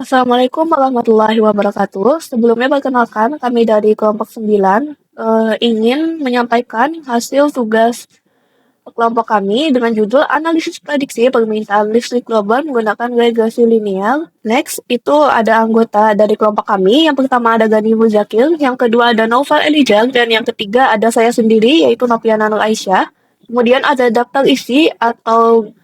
Assalamualaikum warahmatullahi wabarakatuh. Sebelumnya perkenalkan kami dari kelompok 9 ingin menyampaikan hasil tugas kelompok kami dengan judul Analisis Prediksi Permintaan Listrik Global Menggunakan Regresi Linear. Next, itu ada anggota dari kelompok kami. Yang pertama ada Gani Muzakil, yang kedua ada Naufal Elijah, dan yang ketiga ada saya sendiri yaitu Nopiana Nur Aisyah. Kemudian ada daftar isi atau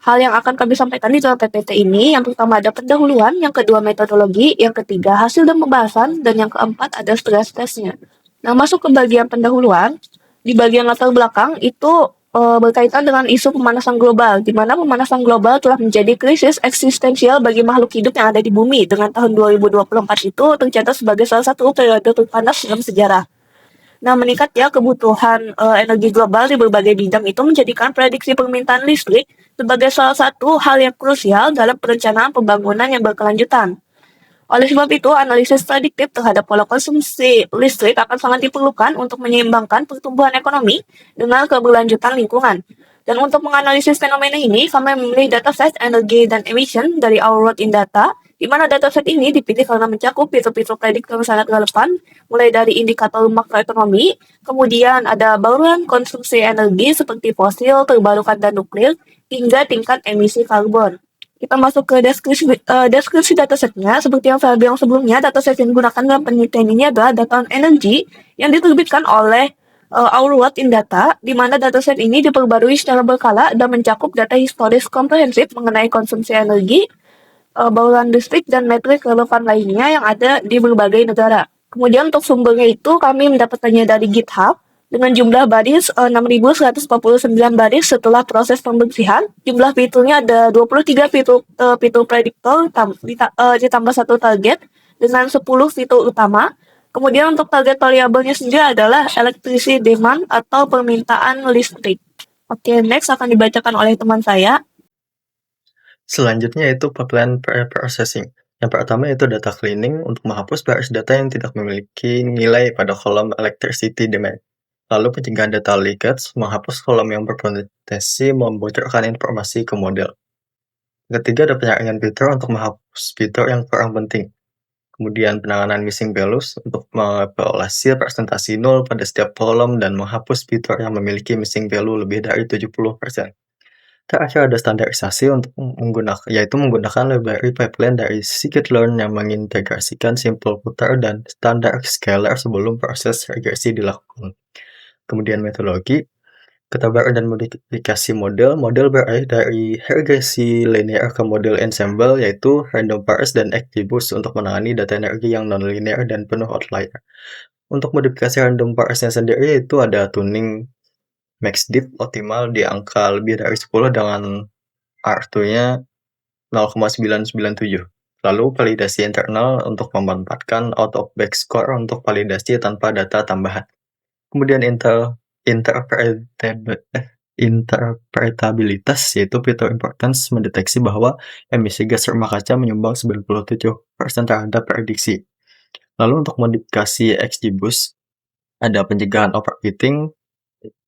hal yang akan kami sampaikan di dalam PPT ini. Yang pertama ada pendahuluan, yang kedua metodologi, yang ketiga hasil dan pembahasan, dan yang keempat ada stress testnya. Nah, masuk ke bagian pendahuluan, di bagian latar belakang itu berkaitan dengan isu pemanasan global, di mana pemanasan global telah menjadi krisis eksistensial bagi makhluk hidup yang ada di bumi, dengan tahun 2024 itu tercatat sebagai salah satu periode terpanas dalam sejarah. Nah, meningkatnya kebutuhan energi global di berbagai bidang itu menjadikan prediksi permintaan listrik sebagai salah satu hal yang krusial dalam perencanaan pembangunan yang berkelanjutan. Oleh sebab itu, analisis prediktif terhadap pola konsumsi listrik akan sangat diperlukan untuk menyeimbangkan pertumbuhan ekonomi dengan keberlanjutan lingkungan. Dan untuk menganalisis fenomena ini, kami memilih dataset energi dan emission dari Our World in Data, di mana dataset ini dipilih karena mencakup fitur-fitur prediktor sangat relevan, mulai dari indikator makroekonomi, kemudian ada bauran konsumsi energi seperti fosil, terbarukan, dan nuklir, hingga tingkat emisi karbon. Kita masuk ke deskripsi datasetnya. Seperti yang saya bilang sebelumnya, dataset yang digunakan dalam penelitian ini adalah data on energy yang diterbitkan oleh Our World in Data, di mana dataset ini diperbarui secara berkala dan mencakup data historis komprehensif mengenai konsumsi energi, bauran listrik, dan metrik relevan lainnya yang ada di berbagai negara. Kemudian untuk sumbernya itu kami mendapatkannya dari GitHub dengan jumlah baris 6.149 baris setelah proses pembersihan. Jumlah fiturnya ada 23 fitur prediktor ditambah satu target dengan 10 fitur utama. Kemudian untuk target variabelnya sendiri adalah electricity demand atau permintaan listrik. Oke, next akan dibacakan oleh teman saya. Selanjutnya itu pipeline pre-processing. Yang pertama itu data cleaning untuk menghapus baris data yang tidak memiliki nilai pada kolom electricity demand. Lalu pencegahan data leakage, menghapus kolom yang berpotensi membocorkan informasi ke model. Ketiga ada penyaringan fitur untuk menghapus fitur yang kurang penting. Kemudian penanganan missing values untuk mengevaluasi presentasi nol pada setiap kolom dan menghapus fitur yang memiliki missing value lebih dari 70%. Terakhir ada standarisasi untuk yaitu menggunakan library pipeline dari scikit-learn yang mengintegrasikan simple footer dan standar scalar sebelum proses regresi dilakukan. Kemudian metodologi, ketebaran dan modifikasi model. Model beralih dari regresi linear ke model ensemble yaitu random forest dan XGBoost untuk menangani data energi yang non-linear dan penuh outlier. Untuk modifikasi random forest-nya sendiri itu ada tuning max diff optimal di angka lebih dari 10 dengan R2-nya 0,997. Lalu validasi internal untuk memanfaatkan out of box score untuk validasi tanpa data tambahan. Kemudian interpretabilitas yaitu fitur importance mendeteksi bahwa emisi gas rumah kaca menyumbang 97% terhadap prediksi. Lalu untuk modifikasi XGBoost ada pencegahan overfitting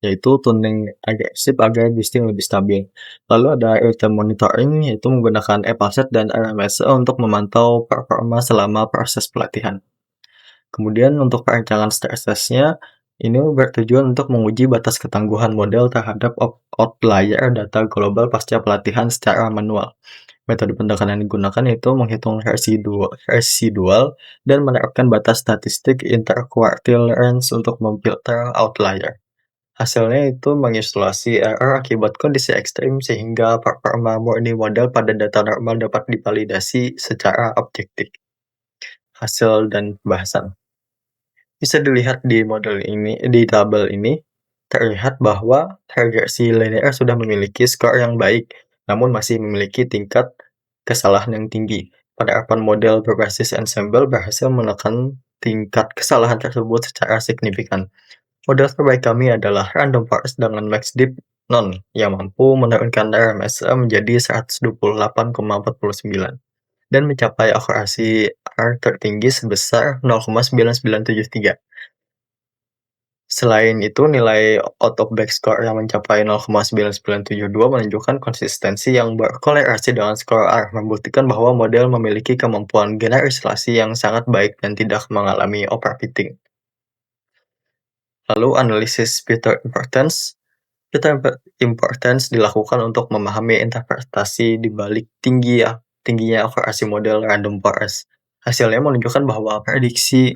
yaitu tuning agresif agar boosting lebih stabil. Lalu ada real-time monitoring, yaitu menggunakan AppAsset dan RMSE untuk memantau performa selama proses pelatihan. Kemudian untuk perancangan stress test-nya, ini bertujuan untuk menguji batas ketangguhan model terhadap outlier data global pasca pelatihan secara manual. Metode pendekatan yang digunakan yaitu menghitung residual dan menerapkan batas statistik interquartile range untuk memfilter outlier. Hasilnya itu mengisolasi error akibat kondisi ekstrim sehingga performa murni model pada data normal dapat divalidasi secara objektif. Hasil dan bahasan. Bisa dilihat di tabel ini, terlihat bahwa regresi linear sudah memiliki skor yang baik, namun masih memiliki tingkat kesalahan yang tinggi. Penerapan model berbasis ensemble berhasil menekan tingkat kesalahan tersebut secara signifikan. Model terbaik kami adalah random forest dengan max diff non yang mampu menurunkan RMSE menjadi 128,49 dan mencapai akurasi R tertinggi sebesar 0,9973. Selain itu, nilai out of box score yang mencapai 0,9972 menunjukkan konsistensi yang berkolerasi dengan skor R, membuktikan bahwa model memiliki kemampuan generalisasi yang sangat baik dan tidak mengalami overfitting. Lalu analisis Peter importance. Peter importance dilakukan untuk memahami interpretasi di balik tingginya akurasi model random forest. Hasilnya menunjukkan bahwa prediksi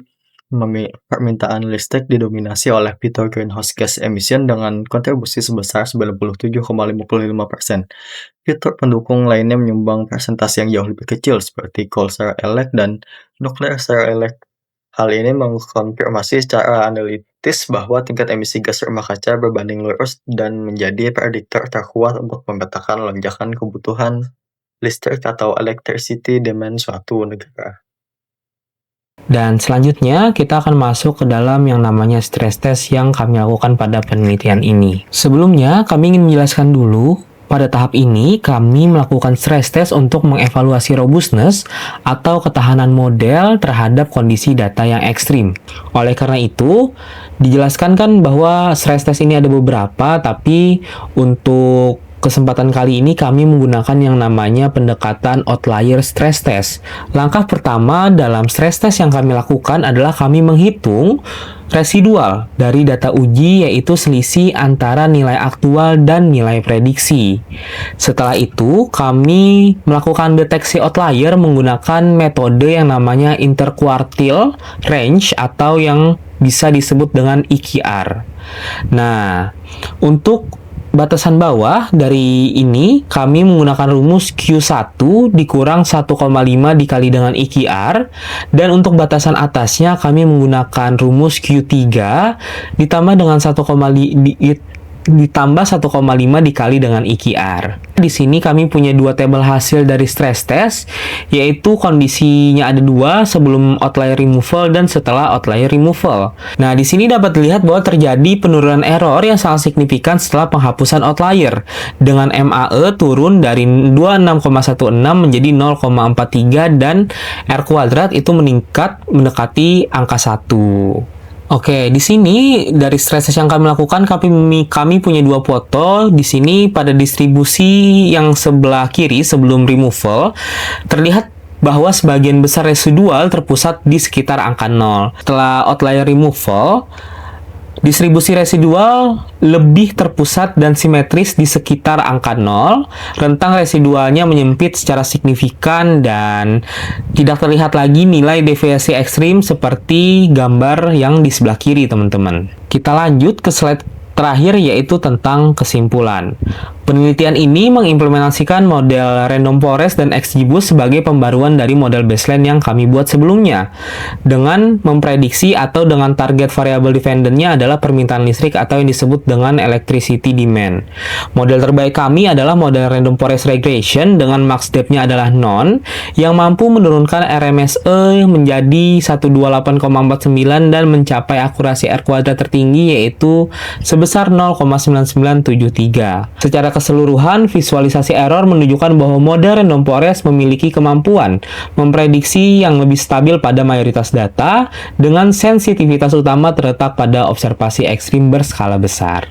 permintaan listrik didominasi oleh Peter greenhouse gas emission dengan kontribusi sebesar 97,55%. Fitur pendukung lainnya menyumbang persentase yang jauh lebih kecil seperti coal secara elek dan nuklir secara elek. Hal ini mengkonfirmasi secara analitis bahwa tingkat emisi gas rumah kaca berbanding lurus dan menjadi prediktor terkuat untuk memetakan lonjakan kebutuhan listrik atau electricity demand suatu negara. Dan selanjutnya kita akan masuk ke dalam yang namanya stress test yang kami lakukan pada penelitian ini. Sebelumnya kami ingin menjelaskan dulu, pada tahap ini kami melakukan stress test untuk mengevaluasi robustness atau ketahanan model terhadap kondisi data yang ekstrim. Oleh karena itu, dijelaskan kan bahwa stress test ini ada beberapa, tapi untuk kesempatan kali ini kami menggunakan yang namanya pendekatan outlier stress test. Langkah pertama dalam stress test yang kami lakukan adalah kami menghitung residual dari data uji, yaitu selisih antara nilai aktual dan nilai prediksi. Setelah itu, kami melakukan deteksi outlier menggunakan metode yang namanya interquartile range atau yang bisa disebut dengan IQR. Nah, untuk batasan bawah dari ini, kami menggunakan rumus Q1 dikurang 1,5 dikali dengan IQR, dan untuk batasan atasnya kami menggunakan rumus Q3 ditambah dengan 1,5 dikali dengan IQR. Di sini kami punya dua tabel hasil dari stress test, yaitu kondisinya ada dua, sebelum outlier removal dan setelah outlier removal. Nah, di sini dapat dilihat bahwa terjadi penurunan error yang sangat signifikan setelah penghapusan outlier, dengan MAE turun dari 26,16 menjadi 0,43 dan R kuadrat itu meningkat mendekati angka 1. Oke, di sini dari stress test yang kami lakukan, kami punya dua foto. Di sini pada distribusi yang sebelah kiri sebelum removal, terlihat bahwa sebagian besar residual terpusat di sekitar angka 0. Setelah outlier removal, distribusi residual lebih terpusat dan simetris di sekitar angka 0. Rentang residualnya menyempit secara signifikan dan tidak terlihat lagi nilai deviasi ekstrim seperti gambar yang di sebelah kiri, teman-teman. Kita lanjut ke slide terakhir, yaitu tentang kesimpulan. Penelitian ini mengimplementasikan model random forest dan XGBoost sebagai pembaruan dari model baseline yang kami buat sebelumnya, dengan memprediksi atau dengan target variable dependent-nya adalah permintaan listrik atau yang disebut dengan electricity demand. Model terbaik kami adalah model random forest regression dengan max depth-nya adalah non, yang mampu menurunkan RMSE menjadi 128,49 dan mencapai akurasi R kuadrat tertinggi, yaitu sebesar 0,9973. Secara keseluruhan, visualisasi error menunjukkan bahwa model random forest memiliki kemampuan memprediksi yang lebih stabil pada mayoritas data, dengan sensitivitas utama terletak pada observasi ekstrim berskala besar.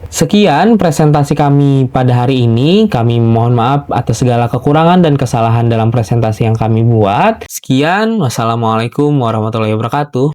Sekian presentasi kami pada hari ini. Kami mohon maaf atas segala kekurangan dan kesalahan dalam presentasi yang kami buat. Sekian, wassalamualaikum warahmatullahi wabarakatuh.